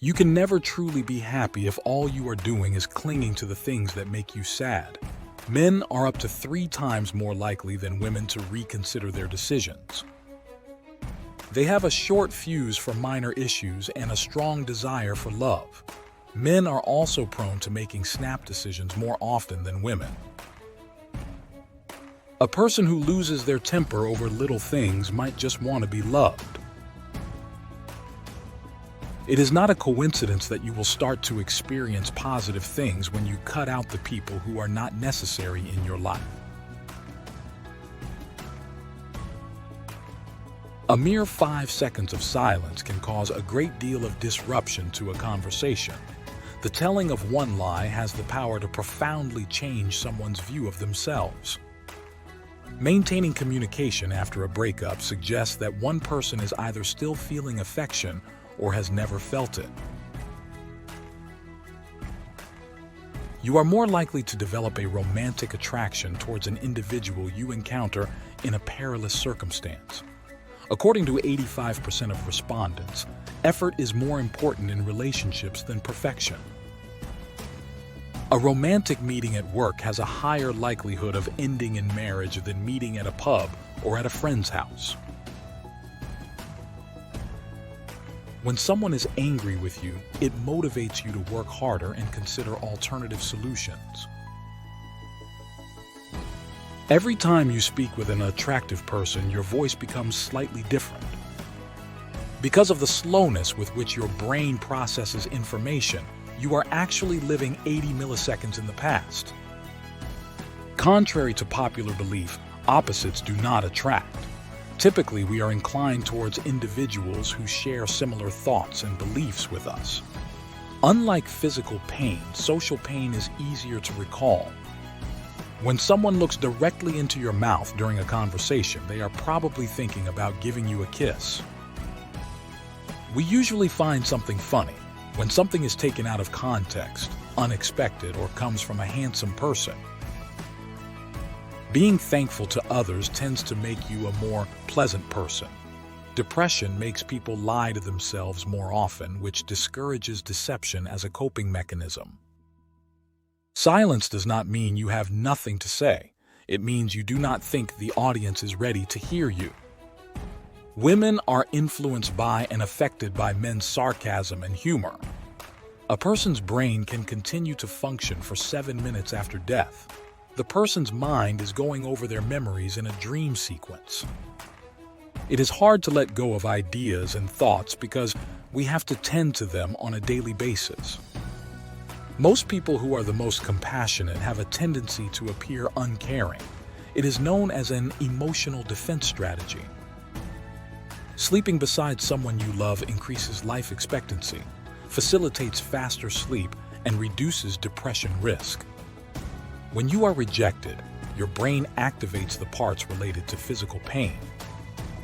You can never truly be happy if all you are doing is clinging to the things that make you sad. Men are up to 3 times more likely than women to reconsider their decisions. They have a short fuse for minor issues and a strong desire for love. Men are also prone to making snap decisions more often than women. A person who loses their temper over little things might just want to be loved. It is not a coincidence that you will start to experience positive things when you cut out the people who are not necessary in your life. A mere 5 seconds of silence can cause a great deal of disruption to a conversation. The telling of one lie has the power to profoundly change someone's view of themselves. Maintaining communication after a breakup suggests that one person is either still feeling affection or has never felt it. You are more likely to develop a romantic attraction towards an individual you encounter in a perilous circumstance. According to 85% of respondents, effort is more important in relationships than perfection. A romantic meeting at work has a higher likelihood of ending in marriage than meeting at a pub or at a friend's house. When someone is angry with you, it motivates you to work harder and consider alternative solutions. Every time you speak with an attractive person, your voice becomes slightly different. Because of the slowness with which your brain processes information, you are actually living 80 milliseconds in the past. Contrary to popular belief, opposites do not attract. Typically, we are inclined towards individuals who share similar thoughts and beliefs with us. Unlike physical pain, social pain is easier to recall. When someone looks directly into your mouth during a conversation, they are probably thinking about giving you a kiss. We usually find something funny when something is taken out of context, unexpected, or comes from a handsome person. Being thankful to others tends to make you a more pleasant person. Depression makes people lie to themselves more often, which discourages deception as a coping mechanism. Silence does not mean you have nothing to say. It means you do not think the audience is ready to hear you. Women are influenced by and affected by men's sarcasm and humor. A person's brain can continue to function for 7 minutes after death. The person's mind is going over their memories in a dream sequence. It is hard to let go of ideas and thoughts because we have to tend to them on a daily basis. Most people who are the most compassionate have a tendency to appear uncaring. It is known as an emotional defense strategy. Sleeping beside someone you love increases life expectancy, facilitates faster sleep, and reduces depression risk. When you are rejected, your brain activates the parts related to physical pain.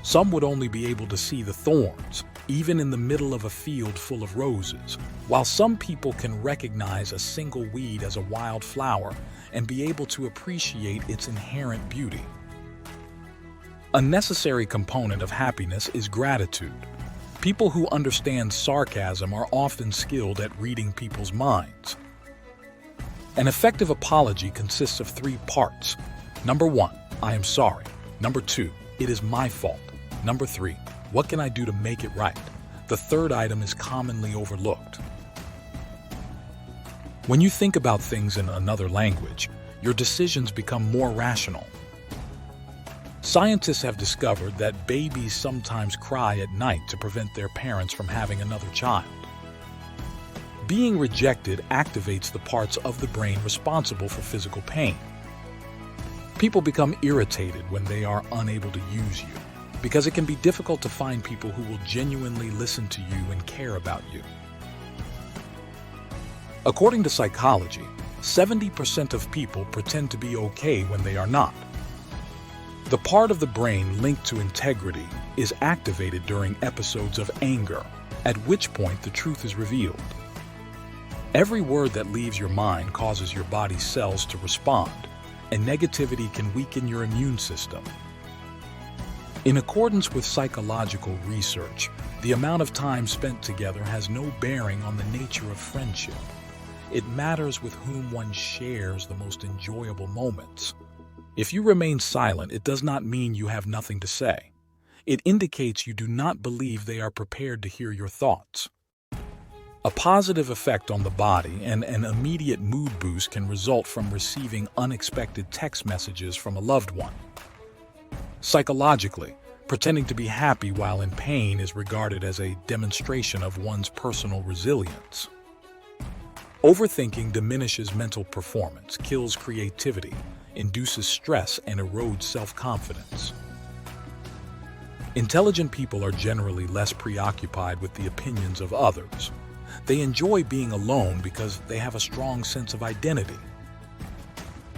Some would only be able to see the thorns, even in the middle of a field full of roses, while some people can recognize a single weed as a wild flower and be able to appreciate its inherent beauty. A necessary component of happiness is gratitude. People who understand sarcasm are often skilled at reading people's minds. An effective apology consists of 3 parts. Number 1, I am sorry. Number 2, it is my fault. Number 3, what can I do to make it right? The third item is commonly overlooked. When you think about things in another language, your decisions become more rational. Scientists have discovered that babies sometimes cry at night to prevent their parents from having another child. Being rejected activates the parts of the brain responsible for physical pain. People become irritated when they are unable to use you, because it can be difficult to find people who will genuinely listen to you and care about you. According to psychology, 70% of people pretend to be okay when they are not. The part of the brain linked to integrity is activated during episodes of anger, at which point the truth is revealed. Every word that leaves your mind causes your body's cells to respond, and negativity can weaken your immune system. In accordance with psychological research, the amount of time spent together has no bearing on the nature of friendship. It matters with whom one shares the most enjoyable moments. If you remain silent, it does not mean you have nothing to say. It indicates you do not believe they are prepared to hear your thoughts. A positive effect on the body and an immediate mood boost can result from receiving unexpected text messages from a loved one. Psychologically, pretending to be happy while in pain is regarded as a demonstration of one's personal resilience. Overthinking diminishes mental performance, kills creativity, induces stress, and erodes self-confidence. Intelligent people are generally less preoccupied with the opinions of others. They enjoy being alone because they have a strong sense of identity.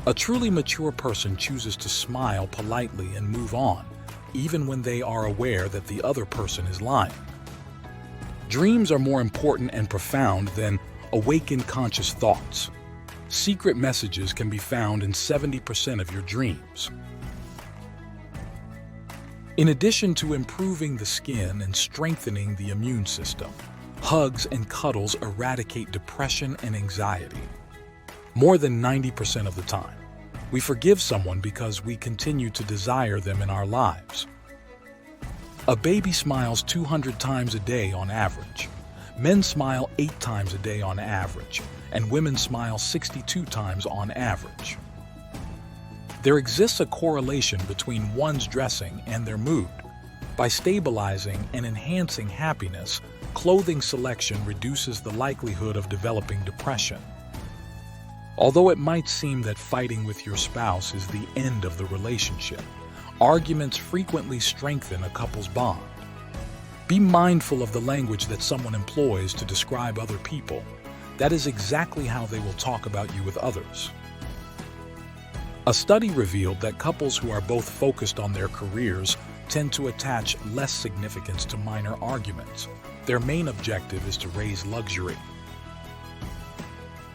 A truly mature person chooses to smile politely and move on, even when they are aware that the other person is lying. Dreams are more important and profound than awakened conscious thoughts. Secret messages can be found in 70% of your dreams. In addition to improving the skin and strengthening the immune system, hugs and cuddles eradicate depression and anxiety. More than 90% of the time, we forgive someone because we continue to desire them in our lives. A baby smiles 200 times a day on average. Men smile 8 times a day on average, and women smile 62 times on average. There exists a correlation between one's dressing and their mood. By stabilizing and enhancing happiness, clothing selection reduces the likelihood of developing depression. Although it might seem that fighting with your spouse is the end of the relationship, arguments frequently strengthen a couple's bond. Be mindful of the language that someone employs to describe other people. That is exactly how they will talk about you with others. A study revealed that couples who are both focused on their careers tend to attach less significance to minor arguments. Their main objective is to raise luxury.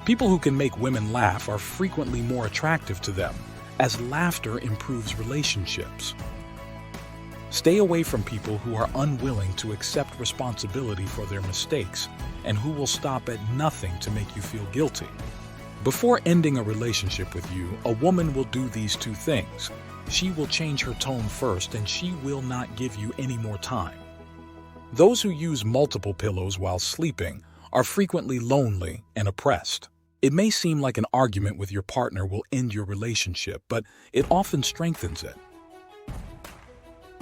People who can make women laugh are frequently more attractive to them, as laughter improves relationships. Stay away from people who are unwilling to accept responsibility for their mistakes and who will stop at nothing to make you feel guilty. Before ending a relationship with you, a woman will do these 2 things. She will change her tone first, and she will not give you any more time. Those who use multiple pillows while sleeping are frequently lonely and oppressed. It may seem like an argument with your partner will end your relationship, but it often strengthens it.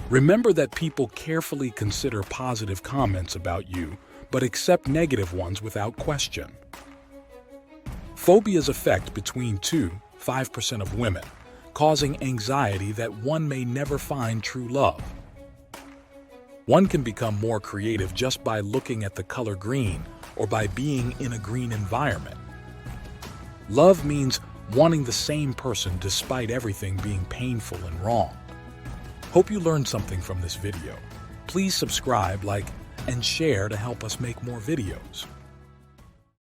Remember that people carefully consider positive comments about you, but accept negative ones without question. Phobias affect between 2–5% of women, causing anxiety that one may never find true love. One can become more creative just by looking at the color green or by being in a green environment. Love means wanting the same person despite everything being painful and wrong. Hope you learned something from this video. Please subscribe, like, and share to help us make more videos.